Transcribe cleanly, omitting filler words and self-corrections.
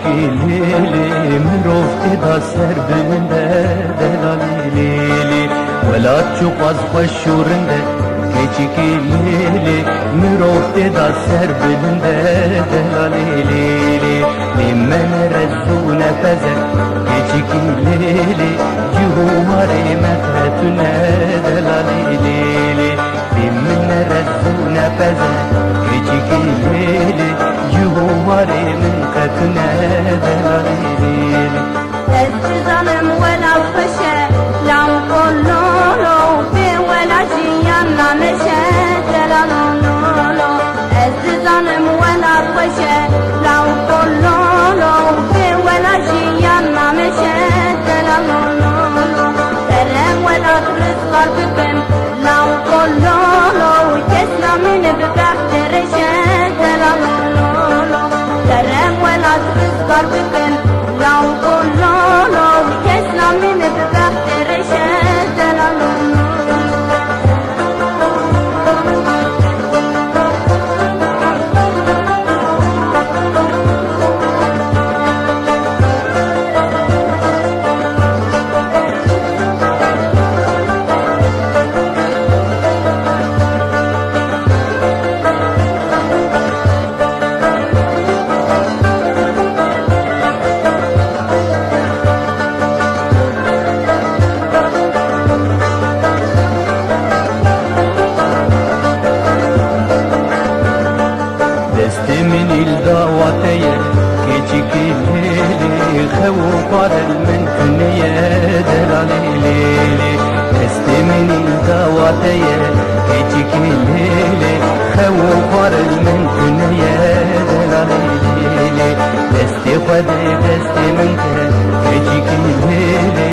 ليلي مرofti da serbinde delalili Velat çok az başurinde keçiki lili Mirofti da serbinde delalili Limen rezzu nefeze keçiki lili Cihumari mefretüne delalili Limen rezzu nefeze keçiki lili Cihumari mefretüne delalili الزلم ولا فشى لو قلولو في ولا جيانا مشى دلالولو الزلم ولا فشى لو قلولو في ولا جيانا مشى دلالولو ترم ولا رزق بكم لو قلولو كسنا من ببخت رشاد دلالولو ترم ولا رزق بكم لو قلولو كسنا من ببخت رشاد دلالولو من الدعوتية كيجيكي ليلي خوفار المنكنية دلالي ليلي من الدعوتية كيجيكي ليلي خوفار المنكنية